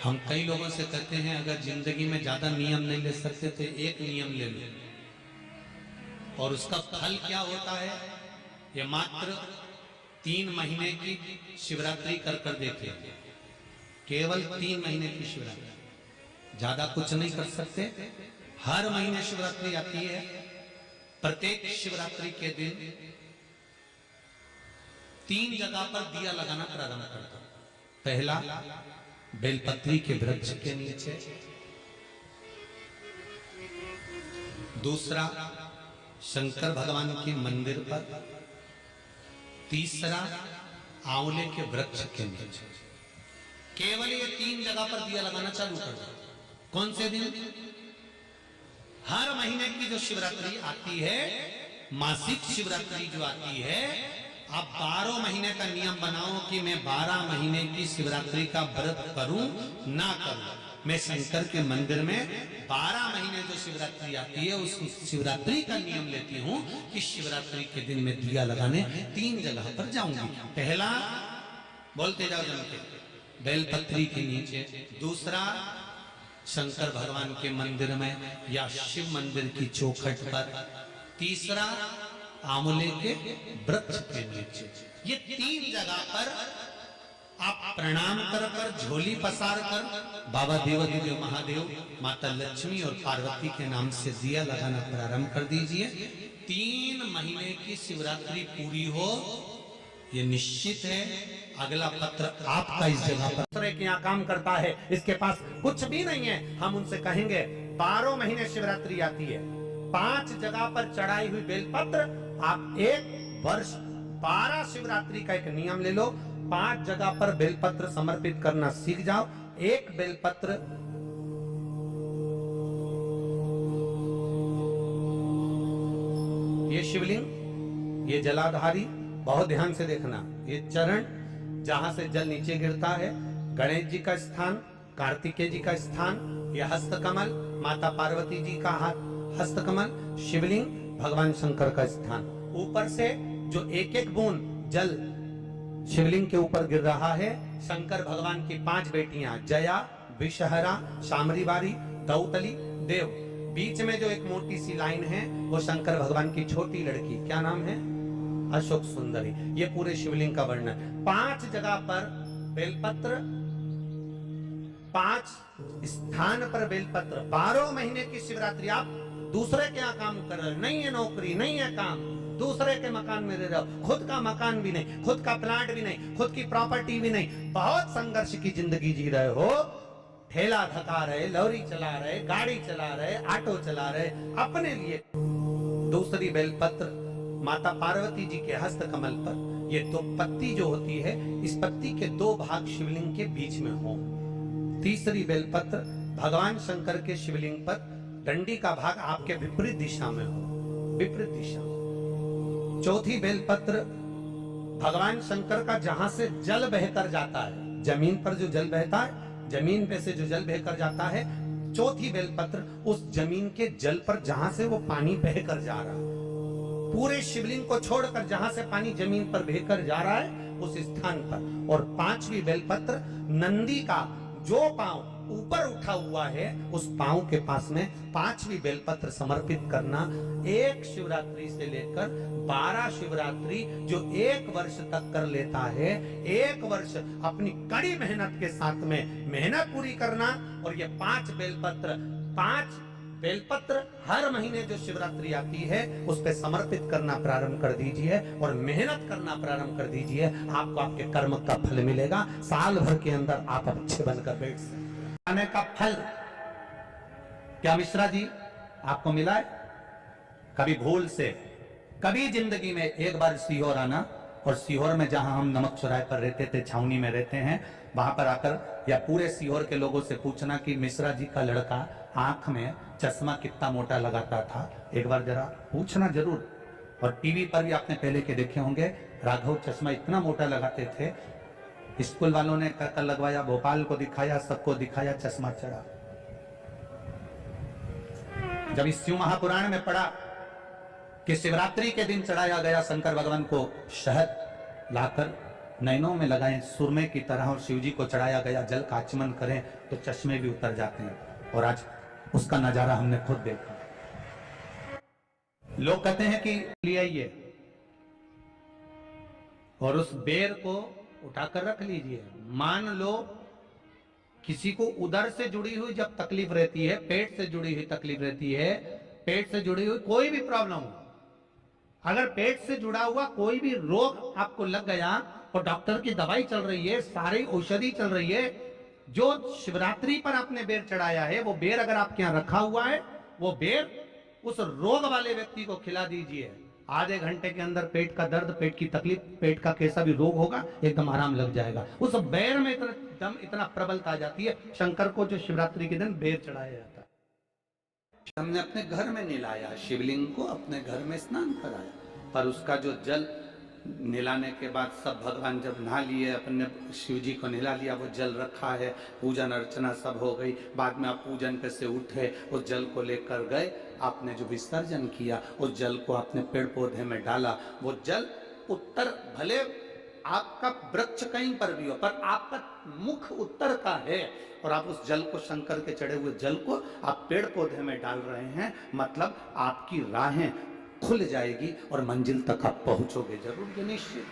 हम कई लोगों से कहते हैं अगर जिंदगी में ज्यादा नियम नहीं ले सकते तो एक नियम ले लो, और उसका फल क्या होता है ये मात्र 3 महीने की शिवरात्रि कर कर देखे। केवल 3 महीने की शिवरात्रि, ज्यादा कुछ नहीं कर सकते। हर महीने शिवरात्रि आती है। प्रत्येक शिवरात्रि के दिन 3 जगह पर दिया लगाना प्रारंभ करता। पहला, बेलपत्री के वृक्ष के नीचे। दूसरा, शंकर भगवान के मंदिर पर। तीसरा, आंवले के वृक्ष के नीचे। केवल ये 3 जगह पर दिया लगाना चालू कर दो। कौन से दिन? हर महीने की जो शिवरात्रि आती है, मासिक शिवरात्रि जो आती है, आप 12 महीने का नियम बनाओ कि मैं 12 महीने की शिवरात्रि का व्रत करूं ना करूं। मैं शंकर के मंदिर में 12 महीने जो शिवरात्रि आती है उस शिवरात्रि का नियम लेती हूं कि शिवरात्रि के दिन मैं दिया लगाने 3 जगह पर जाऊंगी। पहला, बोलते जाओ जम के, बेलपत्री के नीचे। दूसरा, शंकर भगवान के मंदिर में या शिव मंदिर की चौखट पर। तीसरा, आंवले के वृक्ष के नीचे। ये 3 जगह पर आप प्रणाम कर झोली पसार कर बाबा देवादिदेव महादेव, माता लक्ष्मी और पार्वती के नाम से दिया लगाना प्रारंभ कर दीजिए। 3 महीने की शिवरात्रि पूरी हो, ये निश्चित है अगला पत्र आपका इस जगह पर के यहाँ काम करता है। इसके पास कुछ भी नहीं है, हम उनसे कहेंगे 12 महीने शिवरात्रि आती है, 5 जगह पर चढ़ाई हुई बेलपत्र आप 1 वर्ष 12 शिवरात्रि का एक नियम ले लो। 5 जगह पर बेलपत्र समर्पित करना सीख जाओ। 1 बेलपत्र ये शिवलिंग, ये जलाधारी, बहुत ध्यान से देखना, ये चरण जहां से जल नीचे गिरता है, गणेश जी का स्थान, कार्तिकेय जी का स्थान, ये हस्तकमल, माता पार्वती जी का हस्तकमल, शिवलिंग, भगवान शंकर का स्थान। ऊपर से जो एक बूंद जल शिवलिंग के ऊपर गिर रहा है, शंकर भगवान की 5 बेटियां, जया, विषहरा, शामरीवारी, दौतली, देव। बीच में जो एक मोटी सी लाइन है वो शंकर भगवान की छोटी लड़की, क्या नाम है? अशोक सुंदरी। ये पूरे शिवलिंग का वर्णन। 5 जगह पर बेलपत्र, 5 स्थान पर बेलपत्र। 12 महीने की शिवरात्रि। आप दूसरे के यहाँ काम कर रहे हो, नहीं है नौकरी, नहीं है काम, दूसरे के मकान में रह रहे हो, खुद का मकान भी नहीं, खुद का प्लाट भी नहीं, खुद की प्रॉपर्टी भी नहीं, बहुत संघर्ष की जिंदगी जी रहे हो, ठेला धका रहे, लॉरी चला रहे, गाड़ी चला रहे, ऑटो चला रहे, अपने लिए। दूसरी बेलपत्र माता पार्वती जी के हस्त कमल पर। ये 2 पत्ती जो होती है, इस पत्ती के 2 भाग शिवलिंग के बीच में हो। तीसरी बेलपत्र भगवान शंकर के शिवलिंग पर, डंडी का भाग आपके विपरीत दिशा में हो, विपरीत दिशा। चौथी बेलपत्र भगवान शंकर का जहां से जल बहकर जाता है, जमीन पर जो जल बहता है, जमीन पे से जो जल बहकर जाता है, चौथी बेलपत्र उस जमीन के जल पर जहां से वो पानी बहकर जा रहा है, पूरे शिवलिंग को छोड़कर जहां से पानी जमीन पर बहकर जा रहा है उस स्थान पर। और 5वीं बेलपत्र नंदी का जो पांव ऊपर उठा हुआ है उस पांव के पास में 5वीं बेलपत्र समर्पित करना। 1 शिवरात्रि से लेकर 12 शिवरात्रि जो 1 वर्ष तक कर लेता है, 1 वर्ष अपनी कड़ी मेहनत के साथ में मेहनत पूरी करना। और ये 5 बेलपत्र हर महीने जो शिवरात्रि आती है उस पे समर्पित करना प्रारंभ कर दीजिए और मेहनत करना प्रारंभ कर दीजिए। आपको आपके कर्म का फल मिलेगा। साल भर के अंदर आप अच्छे बनकर बैठ सकते। आने का फल क्या मिश्रा जी आपको मिला है? कभी भूल से, कभी जिंदगी में एक बार सीहोर आना, और सीहोर में जहां हम नमक चौराहे पर रहते थे, छावनी में रहते हैं, वहां पर आकर या पूरे सीहोर के लोगों से पूछना कि मिश्रा जी का लड़का आंख में चश्मा कितना मोटा लगाता था। एक बार जरा पूछना जरूर। और टीवी पर भी आपने पहले के देखे होंगे, राघव चश्मा इतना मोटा लगाते थे, स्कूल वालों ने कल लगवाया, भोपाल को दिखाया, सबको दिखाया, चश्मा चढ़ा। जब इस शिव महापुराण में पढ़ा कि शिवरात्रि के दिन चढ़ाया गया शंकर भगवान को शहद लाकर नैनों में लगाएं सुरमे की तरह और शिव जी को चढ़ाया गया जल का आचमन करें तो चश्मे भी उतर जाते हैं। और आज उसका नजारा हमने खुद देखा। लोग कहते हैं कि ले आइए और उस बेर को उठाकर रख लीजिए। मान लो किसी को उदर से जुड़ी हुई जब तकलीफ रहती है, पेट से जुड़ी हुई तकलीफ रहती है, पेट से जुड़ी हुई कोई भी प्रॉब्लम हो, अगर पेट से जुड़ा हुआ कोई भी रोग आपको लग गया और डॉक्टर की दवाई चल रही है, सारी औषधि चल रही है, जो शिवरात्रि पर आपने बेर चढ़ाया है वो बेर अगर आपके यहां रखा हुआ है, वो बेर उस रोग वाले व्यक्ति को खिला दीजिए। आधे घंटे के अंदर पेट का दर्द, पेट की तकलीफ, पेट का कैसा भी रोग होगा एकदम आराम लग जाएगा। उस बेर में इतना दम, इतना प्रबलता आ जाती है। शंकर को जो शिवरात्रि के दिन बेर चढ़ाया जाता है, हमने अपने घर में नहलाया, शिवलिंग को अपने घर में स्नान कराया, पर उसका जो जल नहलाने के बाद सब भगवान जब नहा लिए, अपने शिव जी को नहला लिया, वो जल रखा है, पूजन अर्चना सब हो गई। बाद में आप पूजन पे से उठे, उस जल को लेकर गए, आपने जो विसर्जन किया उस जल को आपने पेड़ पौधे में डाला। वो जल उत्तर, भले आपका वृक्ष कहीं पर भी हो पर आपका मुख उत्तर का है, और आप उस जल को, शंकर के चढ़े हुए जल को आप पेड़ पौधे में डाल रहे हैं, मतलब आपकी राहें खुल जाएगी और मंजिल तक आप पहुंचोगे जरूर, ये निश्चित।